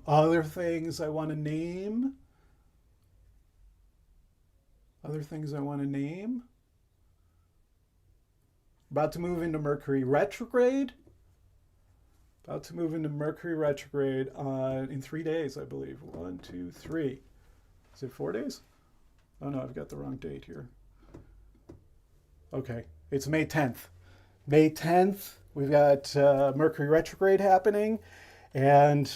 Other things I want to name. Other things I want to name. About to move into Mercury retrograde. About to move into Mercury retrograde in 3 days, I believe. 1, 2, 3. Is it 4 days? Oh no, I've got the wrong date here. Okay, it's May 10th. May 10th, we've got Mercury retrograde happening. And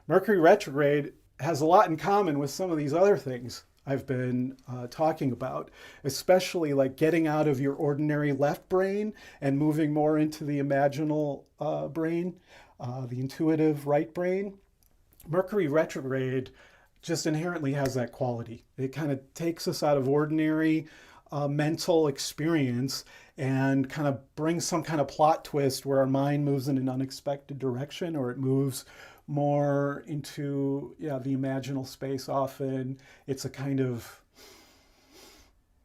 Mercury retrograde has a lot in common with some of these other things I've been talking about, especially like getting out of your ordinary left brain and moving more into the imaginal brain, the intuitive right brain. Mercury retrograde just inherently has that quality. It kind of takes us out of ordinary mental experience and kind of brings some kind of plot twist where our mind moves in an unexpected direction, or it moves more into the imaginal space. Often it's a kind of,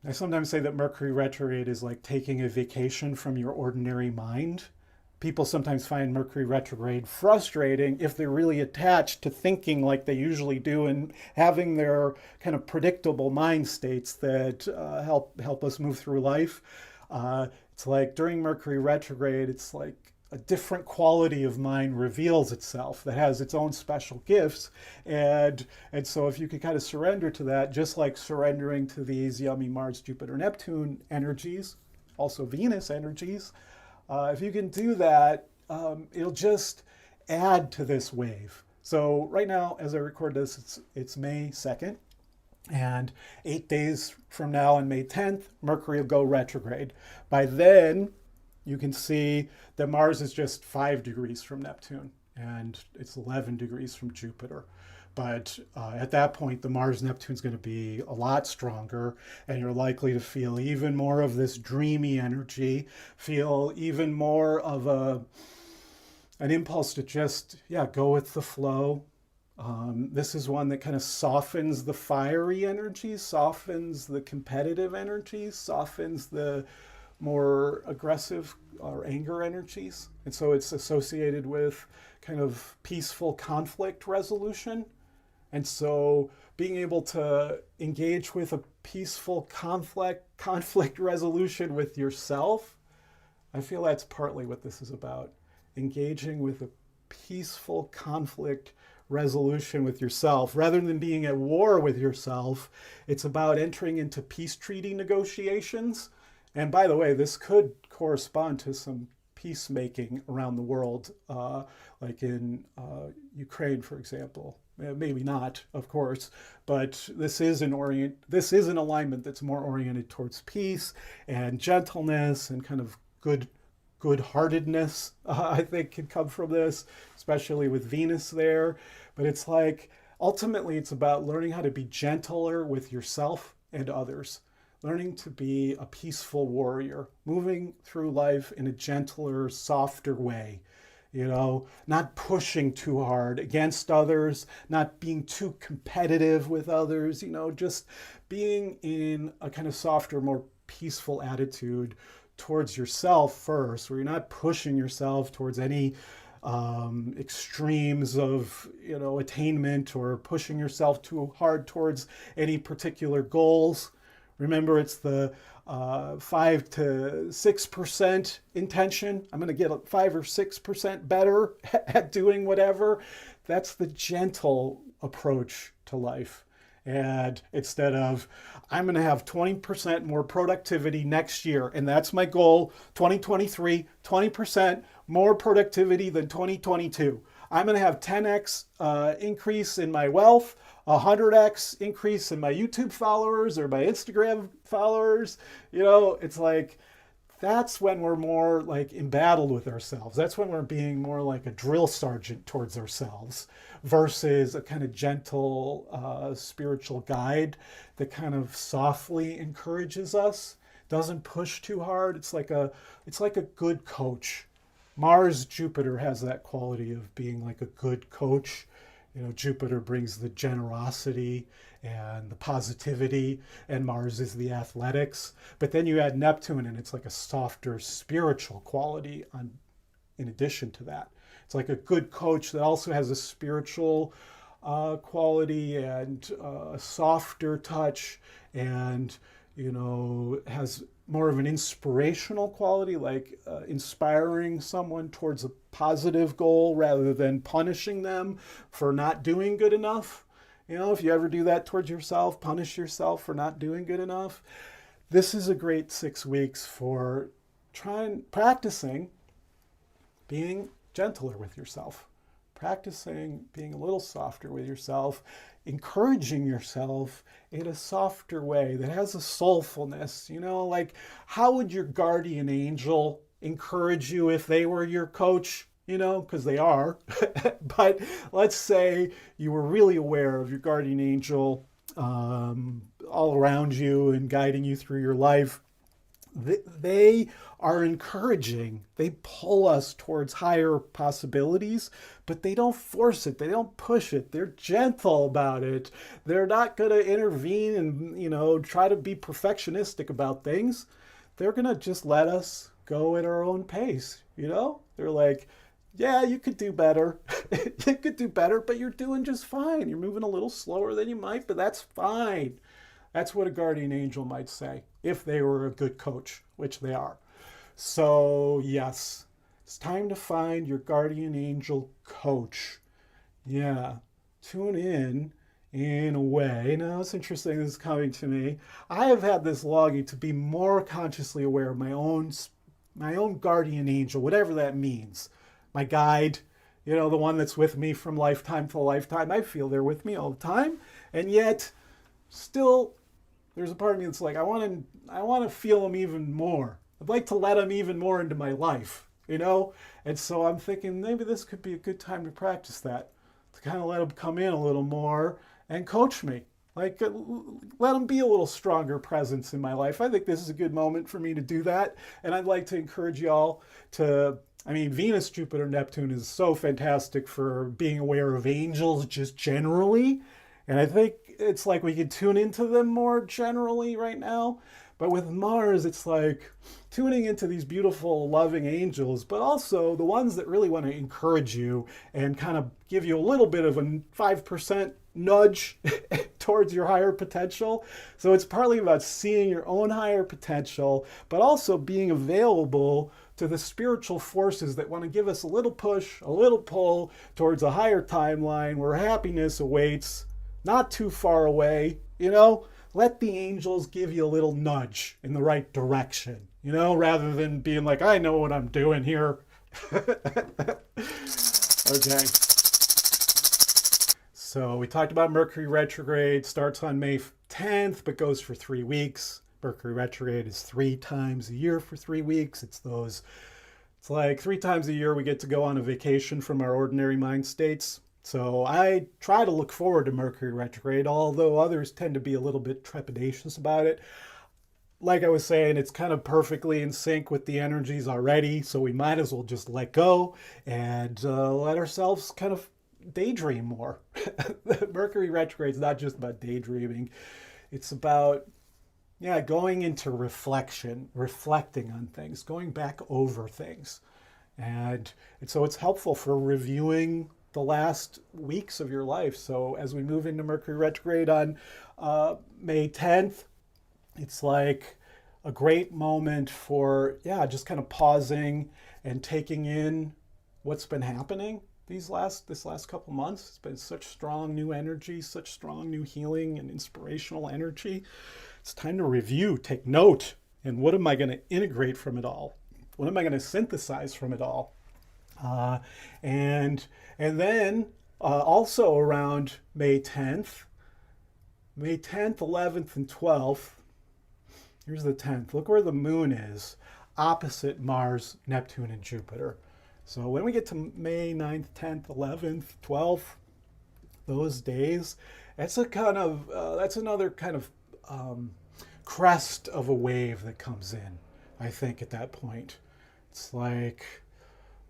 I sometimes say that Mercury retrograde is like taking a vacation from your ordinary mind. People sometimes find Mercury retrograde frustrating if they're really attached to thinking like they usually do and having their kind of predictable mind states that help us move through life. It's like during Mercury retrograde, it's like a different quality of mind reveals itself that has its own special gifts. And so if you could kind of surrender to that, just like surrendering to these yummy Mars-Jupiter-Neptune energies, also Venus energies, if you can do that, it'll just add to this wave. So right now, as I record this, it's May 2nd. And 8 days from now on May 10th, Mercury will go retrograde. By then, you can see that Mars is just 5 degrees from Neptune and it's 11 degrees from Jupiter. But at that point, the Mars-Neptune is going to be a lot stronger, and you're likely to feel even more of this dreamy energy, feel even more of an impulse to just, go with the flow. This is one that kind of softens the fiery energies, softens the competitive energies, softens the more aggressive or anger energies. And so it's associated with kind of peaceful conflict resolution. And so being able to engage with a peaceful conflict resolution with yourself, I feel that's partly what this is about. Engaging with a peaceful conflict resolution with yourself. Rather than being at war with yourself, it's about entering into peace treaty negotiations. And by the way, this could correspond to some peacemaking around the world, like in Ukraine, for example. Maybe not, of course, but this is an alignment that's more oriented towards peace and gentleness and kind of good-heartedness. I think can come from this, especially with Venus there. But it's like ultimately it's about learning how to be gentler with yourself and others. Learning to be a peaceful warrior, moving through life in a gentler, softer way. Not pushing too hard against others, not being too competitive with others, just being in a kind of softer, more peaceful attitude towards yourself first, where you're not pushing yourself towards any extremes of, attainment, or pushing yourself too hard towards any particular goals. Remember, it's the 5 to 6% intention. I'm going to get 5 or 6% better at doing whatever. That's the gentle approach to life. And instead of, I'm going to have 20% more productivity next year, and that's my goal, 2023, 20% more productivity than 2022. I'm going to have 10x increase in my wealth, 100x increase in my YouTube followers or my Instagram followers. It's like, that's when we're more like embattled with ourselves. That's when we're being more like a drill sergeant towards ourselves versus a kind of gentle spiritual guide that kind of softly encourages us, doesn't push too hard. It's like a good coach. Mars-Jupiter has that quality of being like a good coach. Jupiter brings the generosity and the positivity, and Mars is the athletics. But then you add Neptune, and it's like a softer spiritual quality in addition to that. It's like a good coach that also has a spiritual quality and a softer touch, and has more of an inspirational quality, like inspiring someone towards a positive goal rather than punishing them for not doing good enough. If you ever do that towards yourself, punish yourself for not doing good enough. This is a great 6 weeks for practicing being gentler with yourself, practicing being a little softer with yourself, encouraging yourself in a softer way that has a soulfulness. Like, how would your guardian angel encourage you if they were your coach? Because they are. But let's say you were really aware of your guardian angel all around you and guiding you through your life. They are encouraging. They pull us towards higher possibilities, but they don't force it. They don't push it. They're gentle about it. They're not going to intervene and, try to be perfectionistic about things. They're going to just let us go at our own pace. They're like, yeah, you could do better. You could do better, but you're doing just fine. You're moving a little slower than you might, but that's fine. That's what a guardian angel might say if they were a good coach, which they are. So yes, it's time to find your guardian angel coach. Yeah, tune in a way. Now, it's interesting, this is coming to me. I have had this longing to be more consciously aware of my own guardian angel, whatever that means. My guide, the one that's with me from lifetime to lifetime. I feel they're with me all the time. And yet, still, there's a part of me that's like, I want to feel them even more. I'd like to let them even more into my life, And so I'm thinking maybe this could be a good time to practice that, to kind of let them come in a little more and coach me. Like, let them be a little stronger presence in my life. I think this is a good moment for me to do that. And I'd like to encourage y'all to, Venus, Jupiter, Neptune is so fantastic for being aware of angels just generally. And I think it's like we could tune into them more generally right now. But with Mars, it's like tuning into these beautiful, loving angels, but also the ones that really want to encourage you and kind of give you a little bit of a 5% nudge towards your higher potential. So it's partly about seeing your own higher potential, but also being available to the spiritual forces that want to give us a little push, a little pull towards a higher timeline where happiness awaits, not too far away. Let the angels give you a little nudge in the right direction, rather than being like, I know what I'm doing here. Okay. So we talked about Mercury retrograde, starts on May 10th, but goes for 3 weeks. Mercury retrograde is 3 times a year for 3 weeks. It's like 3 times a year we get to go on a vacation from our ordinary mind states. So I try to look forward to Mercury retrograde, although others tend to be a little bit trepidatious about it. Like I was saying, it's kind of perfectly in sync with the energies already, so we might as well just let go and let ourselves kind of daydream more. Mercury retrograde is not just about daydreaming. It's about, going into reflection, reflecting on things, going back over things. And so it's helpful for reviewing the last weeks of your life. So as we move into Mercury retrograde on May 10th, it's like a great moment for, just kind of pausing and taking in what's been happening this last couple months. It's been such strong new energy, such strong new healing and inspirational energy. It's time to review, take note, and what am I going to integrate from it all? What am I going to synthesize from it all? And then also around May 10th, 11th, and 12th, here's the 10th. Look where the moon is, opposite Mars, Neptune, and Jupiter. So when we get to May 9th, 10th, 11th, 12th, those days, that's another kind of crest of a wave that comes in, I think, at that point. It's like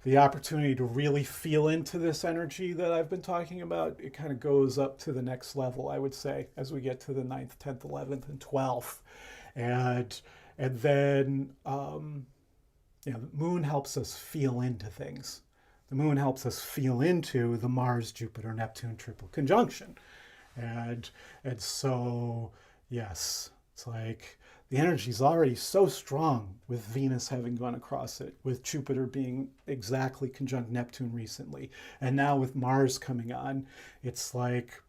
the opportunity to really feel into this energy that I've been talking about. It kind of goes up to the next level, I would say, as we get to the 9th, 10th, 11th, and 12th. And then, the moon helps us feel into things. The moon helps us feel into the Mars-Jupiter-Neptune triple conjunction. And so, yes, it's like the energy is already so strong with Venus having gone across it, with Jupiter being exactly conjunct Neptune recently, and now with Mars coming on, it's like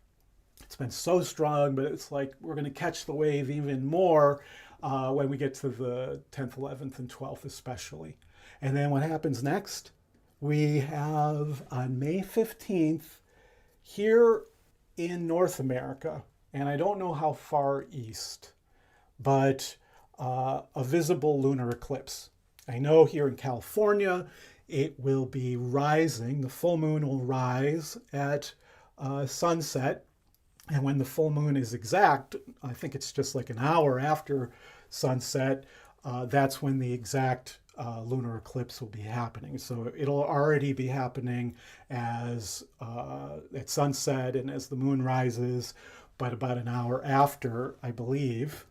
it's been so strong, but it's like we're going to catch the wave even more when we get to the 10th, 11th, and 12th especially. And then what happens next? We have on May 15th here in North America, and I don't know how far east, but a visible lunar eclipse. I know here in California, it will be rising. The full moon will rise at sunset. And when the full moon is exact, I think it's just like an hour after sunset, that's when the exact lunar eclipse will be happening. So it'll already be happening as at sunset and as the moon rises, but about an hour after, I believe.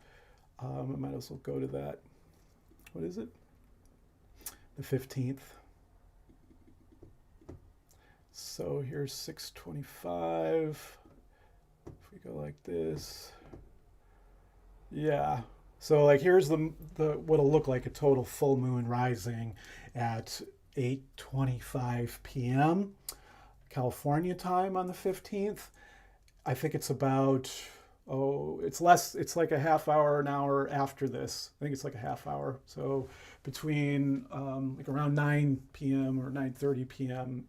I might as well go to that. What is it? The 15th. So here's 6:25. If we go like this. Yeah. So like here's the what'll look like a total full moon rising at 8:25 p.m. California time on the 15th. I think it's about it's less, it's like a half hour, an hour after this. I think it's like a half hour. So between like around 9 p.m. or 9:30 p.m.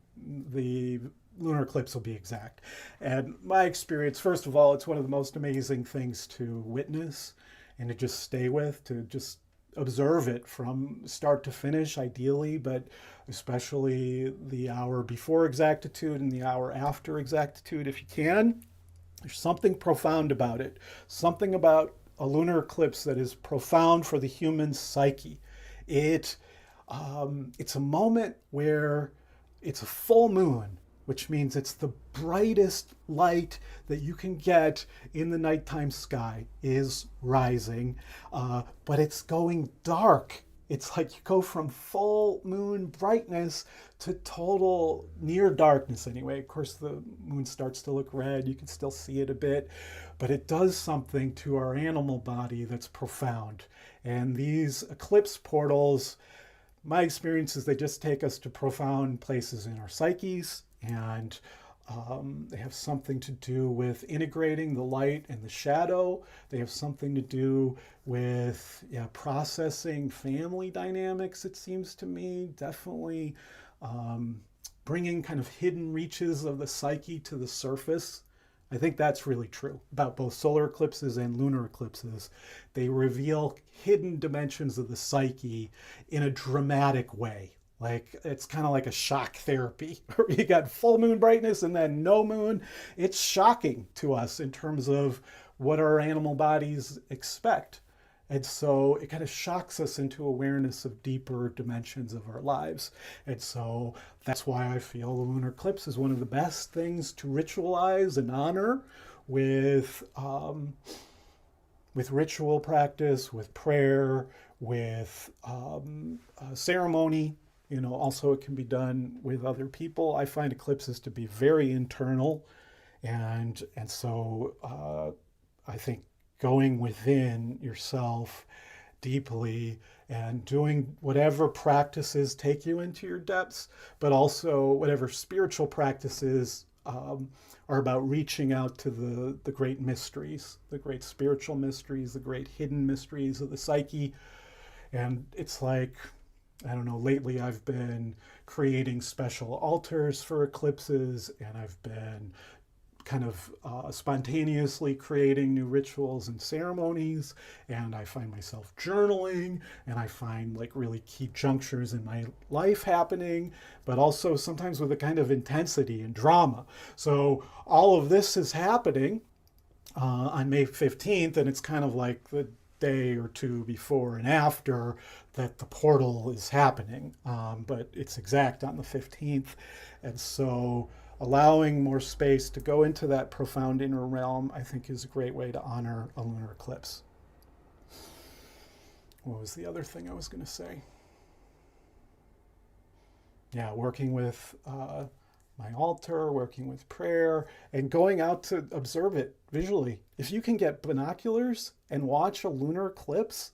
the lunar eclipse will be exact. And my experience, first of all, it's one of the most amazing things to witness and to just stay with, to just observe it from start to finish, ideally, but especially the hour before exactitude and the hour after exactitude, if you can. There's something profound about it, something about a lunar eclipse that is profound for the human psyche. It's a moment where it's a full moon, which means it's the brightest light that you can get in the nighttime sky is rising, but it's going dark. It's like you go from full moon brightness to total near darkness anyway. Of course, the moon starts to look red. You can still see it a bit, but it does something to our animal body that's profound. And these eclipse portals, my experience is they just take us to profound places in our psyches, and they have something to do with integrating the light and the shadow. They have something to do with processing family dynamics, it seems to me. Definitely bringing kind of hidden reaches of the psyche to the surface. I think that's really true about both solar eclipses and lunar eclipses. They reveal hidden dimensions of the psyche in a dramatic way. Like it's kind of like a shock therapy. You got full moon brightness and then no moon. It's shocking to us in terms of what our animal bodies expect. And so it kind of shocks us into awareness of deeper dimensions of our lives. And so that's why I feel the lunar eclipse is one of the best things to ritualize and honor with ritual practice, with prayer, with ceremony. You know, also it can be done with other people. I find eclipses to be very internal, and so I think going within yourself deeply and doing whatever practices take you into your depths, but also whatever spiritual practices are about reaching out to the great mysteries, the great spiritual mysteries, the great hidden mysteries of the psyche. And it's like, I don't know, lately I've been creating special altars for eclipses, and I've been kind of spontaneously creating new rituals and ceremonies, and I find myself journaling, and I find like really key junctures in my life happening, but also sometimes with a kind of intensity and drama. So all of this is happening on May 15th, and it's kind of like the day or two before and after that the portal is happening, but it's exact on the 15th. And so allowing more space to go into that profound inner realm, I think, is a great way to honor a lunar eclipse. What was the other thing I was going to say? yeah, working with my altar, working with prayer, and going out to observe it visually. If you can get binoculars and watch a lunar eclipse,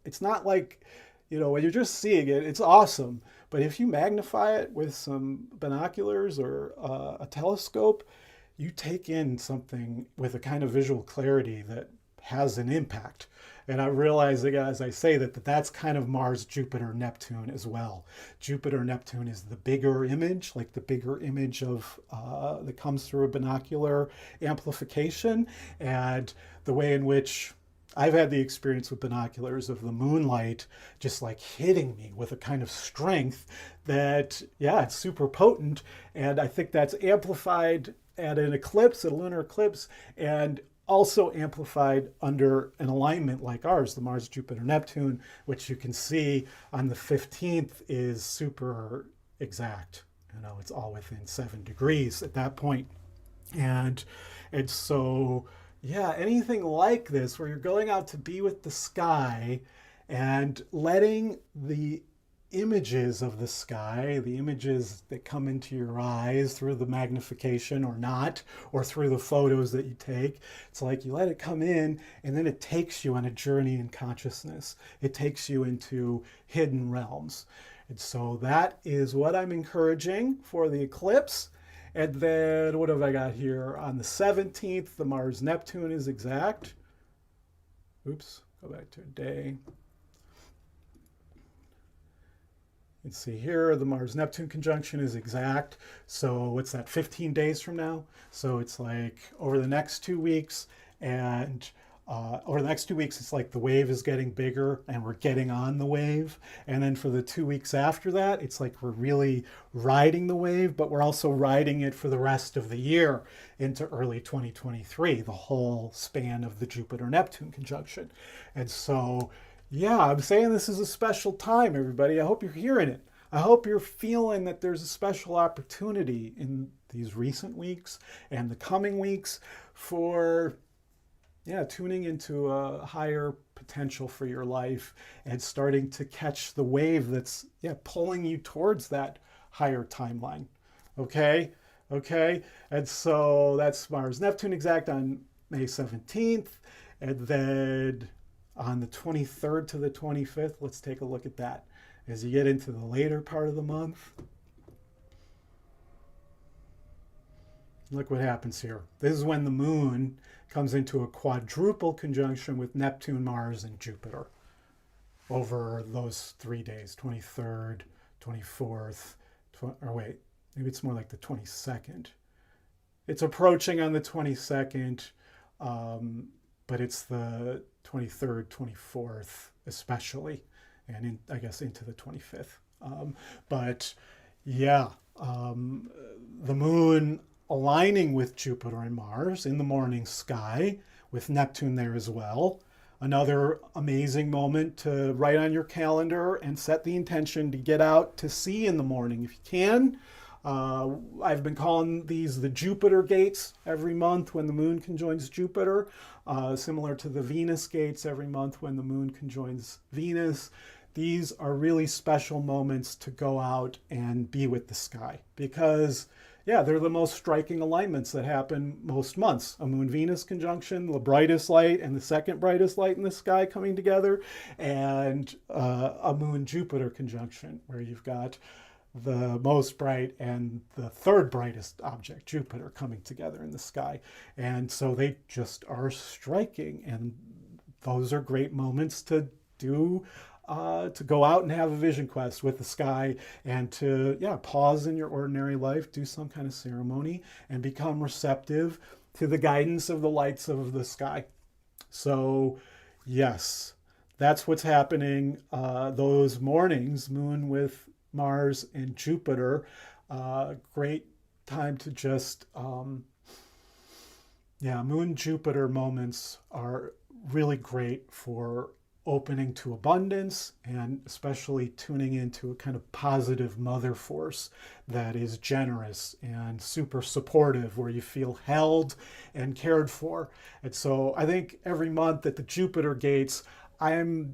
it's not like, when you're just seeing it, it's awesome. But if you magnify it with some binoculars or a telescope, you take in something with a kind of visual clarity that has an impact. And I realize, again, as I say that's kind of Mars-Jupiter-Neptune as well. Jupiter-Neptune is the bigger image, like the bigger image of that comes through a binocular amplification, and the way in which I've had the experience with binoculars of the moonlight just like hitting me with a kind of strength that, yeah, it's super potent. And I think that's amplified at an eclipse, at a lunar eclipse, and also amplified under an alignment like ours, the Mars-Jupiter-Neptune, which you can see on the 15th is super exact. It's all within 7 degrees at that point. And so, yeah, anything like this where you're going out to be with the sky and letting the images of the sky, the images that come into your eyes through the magnification or not, or through the photos that you take, it's like you let it come in and then it takes you on a journey in consciousness. It takes you into hidden realms. And so that is what I'm encouraging for the eclipse. And then what have I got here? On the 17th, the Mars-Neptune is exact. Oops, go back to a day. Let's see here, the Mars-Neptune conjunction is exact. So what's that, 15 days from now? So it's like over the next 2 weeks, and over the next 2 weeks, it's like the wave is getting bigger and we're getting on the wave. And then for the 2 weeks after that, it's like we're really riding the wave, but we're also riding it for the rest of the year into early 2023, the whole span of the Jupiter-Neptune conjunction. And so, yeah, I'm saying this is a special time, everybody. I hope you're hearing it. I hope you're feeling that there's a special opportunity in these recent weeks and the coming weeks for, tuning into a higher potential for your life and starting to catch the wave that's, pulling you towards that higher timeline. Okay? And so that's Mars-Neptune exact on May 17th. And then on the 23rd to the 25th, let's take a look at that. As you get into the later part of the month, look what happens here. This is when the moon comes into a quadruple conjunction with Neptune, Mars, and Jupiter over those 3 days, 23rd, 24th, maybe it's more like the 22nd. It's approaching on the 22nd, but it's the 23rd, 24th especially, and I guess into the 25th. The moon aligning with Jupiter and Mars in the morning sky, with Neptune there as well. Another amazing moment to write on your calendar and set the intention to get out to see in the morning if you can. I've been calling these the Jupiter gates every month when the moon conjoins Jupiter, similar to the Venus gates every month when the moon conjoins Venus. These are really special moments to go out and be with the sky because, they're the most striking alignments that happen most months. A Moon-Venus conjunction, the brightest light and the second brightest light in the sky coming together, and a Moon-Jupiter conjunction where you've got the most bright and the third brightest object, Jupiter, coming together in the sky. And so they just are striking. And those are great moments to do, to go out and have a vision quest with the sky and to, pause in your ordinary life, do some kind of ceremony and become receptive to the guidance of the lights of the sky. So, yes, that's what's happening those mornings, moon with Mars and Jupiter. Great time to just, Moon-Jupiter moments are really great for opening to abundance and especially tuning into a kind of positive mother force that is generous and super supportive, where you feel held and cared for. And so I think every month at the Jupiter gates, I'm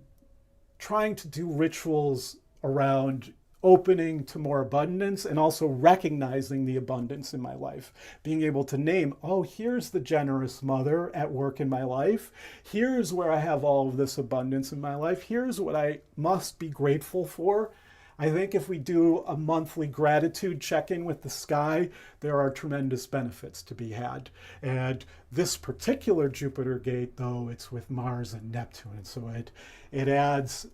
trying to do rituals around opening to more abundance, and also recognizing the abundance in my life. Being able to name, oh, here's the generous mother at work in my life. Here's where I have all of this abundance in my life. Here's what I must be grateful for. I think if we do a monthly gratitude check-in with the sky, there are tremendous benefits to be had. And this particular Jupiter gate, though, it's with Mars and Neptune. And so it adds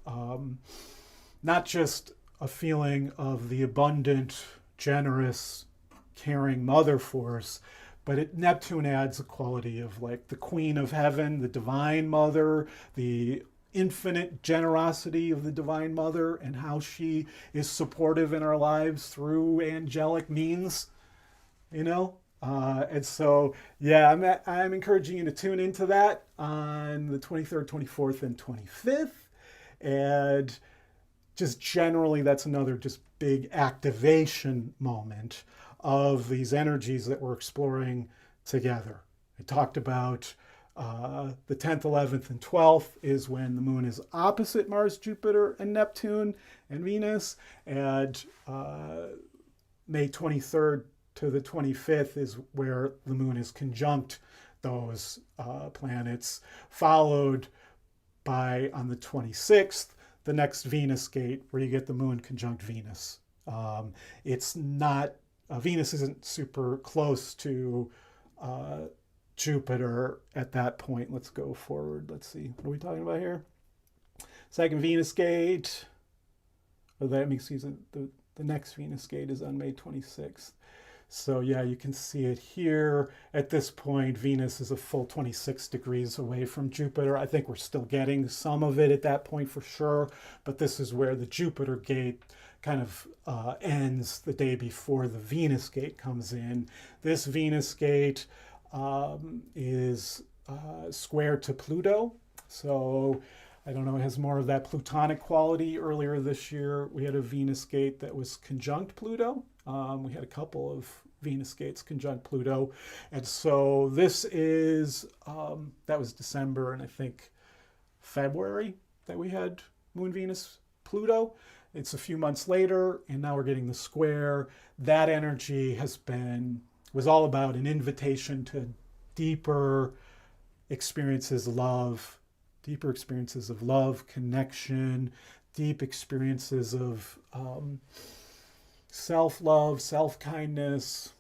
not just a feeling of the abundant, generous, caring mother force, but Neptune adds a quality of like the queen of heaven, the divine mother, the infinite generosity of the divine mother, and how she is supportive in our lives through angelic means, you know? And so, yeah, I'm encouraging you to tune into that on the 23rd, 24th, and 25th. And just generally, that's another just big activation moment of these energies that we're exploring together. I talked about the 10th, 11th, and 12th is when the moon is opposite Mars, Jupiter, and Neptune, and Venus. And May 23rd to the 25th is where the moon is conjunct those planets, followed by, on the 26th, the next Venus gate, where you get the moon conjunct Venus. It's not, Venus isn't super close to Jupiter at that point. Let's go forward. Let's see. What are we talking about here? Second Venus gate. Or that makes the next Venus gate is on May 26th. So yeah, you can see it here. At this point, Venus is a full 26 degrees away from Jupiter. I think we're still getting some of it at that point for sure, but this is where the Jupiter gate kind of ends the day before the Venus gate comes in. This Venus gate is square to Pluto. So I don't know, it has more of that Plutonic quality. Earlier this year, we had a Venus gate that was conjunct Pluto. We had a couple of Venus gates conjunct Pluto. And so this is, that was December, and I think February that we had Moon, Venus, Pluto. It's a few months later, and now we're getting the square. That energy was all about an invitation to deeper experiences of love, connection, deep experiences of self-love, self-kindness,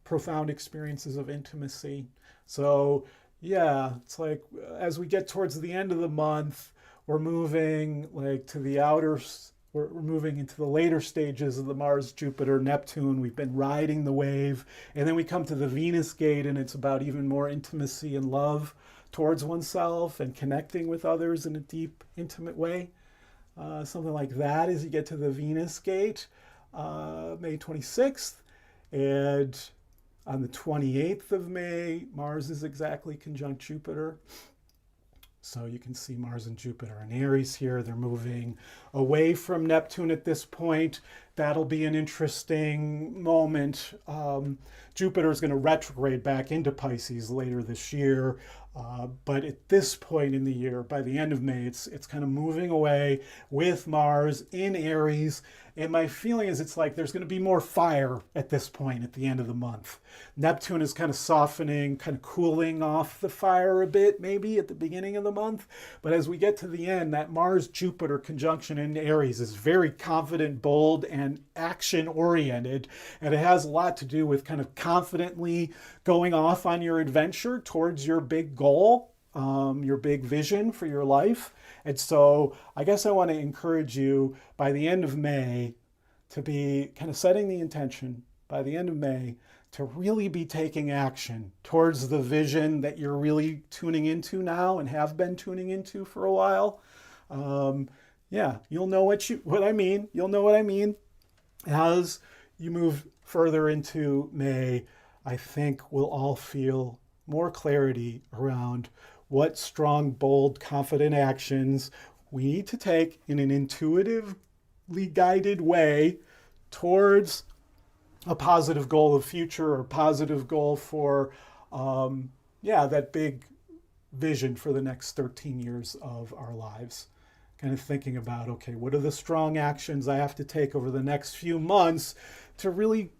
profound experiences of intimacy. So yeah, it's like as we get towards the end of the month, we're moving like to the we're moving into the later stages of the Mars-Jupiter-Neptune. We've been riding the wave, and then we come to the Venus gate, and it's about even more intimacy and love towards oneself and connecting with others in a deep, intimate way. Something like that as you get to the Venus gate, May 26th. And on the 28th of May, Mars is exactly conjunct Jupiter. So you can see Mars and Jupiter in Aries here. They're moving away from Neptune at this point. That'll be an interesting moment. Jupiter is going to retrograde back into Pisces later this year. But at this point in the year, by the end of May, it's kind of moving away with Mars in Aries. And my feeling is it's like there's going to be more fire at this point at the end of the month. Neptune is kind of softening, kind of cooling off the fire a bit, maybe at the beginning of the month. But as we get to the end, that Mars-Jupiter conjunction in Aries is very confident, bold, and action-oriented. And it has a lot to do with kind of confidently going off on your adventure towards your big goal, your big vision for your life. And so I guess I want to encourage you by the end of May to be kind of setting the intention by the end of May to really be taking action towards the vision that you're really tuning into now and have been tuning into for a while. Yeah, you'll know what I mean. You'll know what I mean. As you move further into May, I think we'll all feel more clarity around what strong, bold, confident actions we need to take in an intuitively guided way towards a positive goal of future or positive goal for, that big vision for the next 13 years of our lives. kind of thinking about, okay, what are the strong actions I have to take over the next few months to really,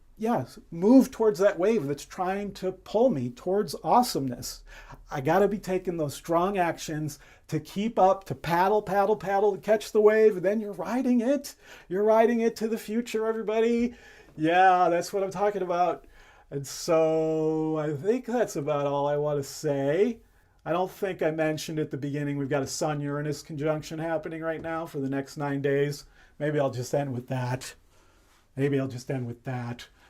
move towards that wave that's trying to pull me towards awesomeness. I got to be taking those strong actions to keep up, to paddle, paddle, paddle, to catch the wave. And then you're riding it. You're riding it to the future, everybody. Yeah, that's what I'm talking about. And so I think that's about all I want to say. I don't think I mentioned at the beginning, we've got a Sun-Uranus conjunction happening right now for the next 9 days. Maybe I'll just end with that.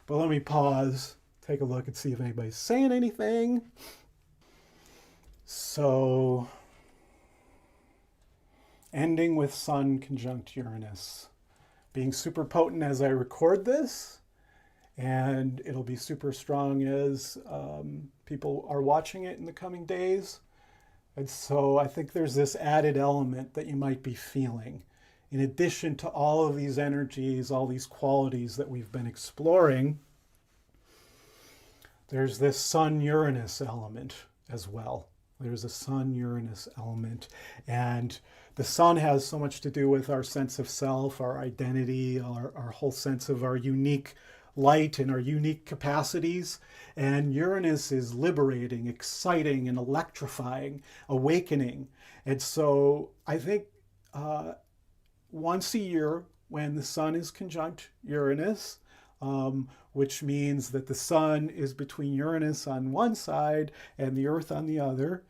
But let me pause, take a look and see if anybody's saying anything. So, ending with Sun conjunct Uranus. Being super potent as I record this, and it'll be super strong as people are watching it in the coming days. And so I think there's this added element that you might be feeling. In addition to all of these energies, all these qualities that we've been exploring, there's this Sun-Uranus element as well. There's a Sun-Uranus element. And the sun has so much to do with our sense of self, our identity, our whole sense of our unique light and our unique capacities. And Uranus is liberating, exciting, and electrifying, awakening. And so I think once a year, when the sun is conjunct Uranus, which means that the sun is between Uranus on one side and the earth on the other,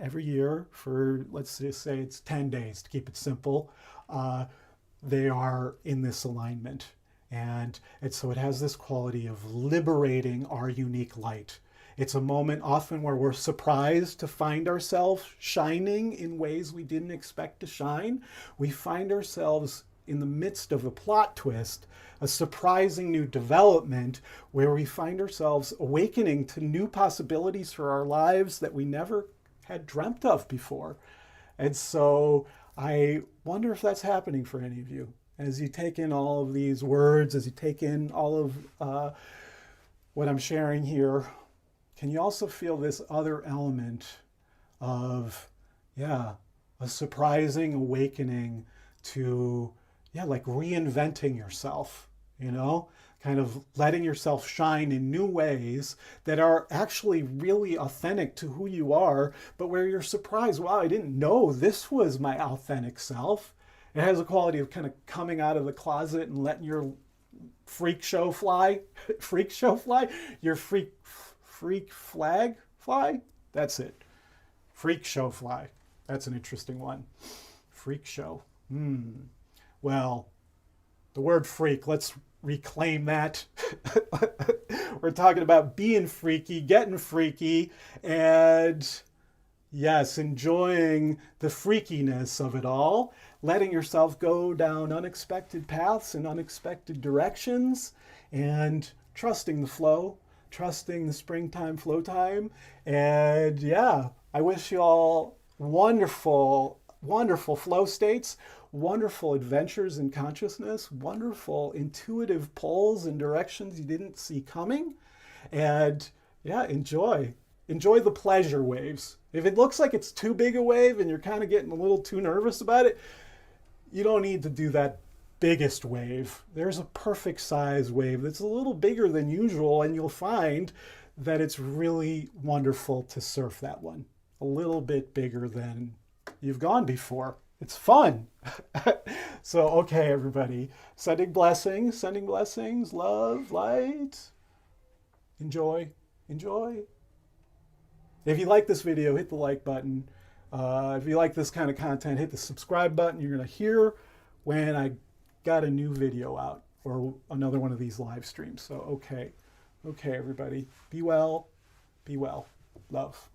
every year for, let's just say it's 10 days to keep it simple, they are in this alignment. And so it has this quality of liberating our unique light. It's a moment often where we're surprised to find ourselves shining in ways we didn't expect to shine. We find ourselves in the midst of a plot twist, a surprising new development where we find ourselves awakening to new possibilities for our lives that we never had dreamt of before. And so I wonder if that's happening for any of you. As you take in all of these words, as you take in all of what I'm sharing here, can you also feel this other element of, a surprising awakening to, like reinventing yourself, kind of letting yourself shine in new ways that are actually really authentic to who you are, but where you're surprised, wow, I didn't know this was my authentic self. It has a quality of kind of coming out of the closet and letting your freak show fly. Your freak flag fly? That's it. Freak show fly. That's an interesting one. Freak show. Well, the word freak, let's reclaim that. We're talking about being freaky, getting freaky, and yes, enjoying the freakiness of it all, letting yourself go down unexpected paths and unexpected directions, and trusting the flow, trusting the springtime flow time. And I wish you all wonderful, wonderful flow states, wonderful adventures in consciousness, wonderful intuitive pulls in directions you didn't see coming. And enjoy the pleasure waves. If it looks like it's too big a wave and you're kind of getting a little too nervous about it, you don't need to do that biggest wave. There's a perfect size wave that's a little bigger than usual, and you'll find that it's really wonderful to surf that one. A little bit bigger than you've gone before. It's fun. So, okay, everybody. Sending blessings, love, light. Enjoy. If you like this video, hit the like button. If you like this kind of content, hit the subscribe button. You're going to hear when I got a new video out or another one of these live streams. So, okay, everybody. Be well. Love.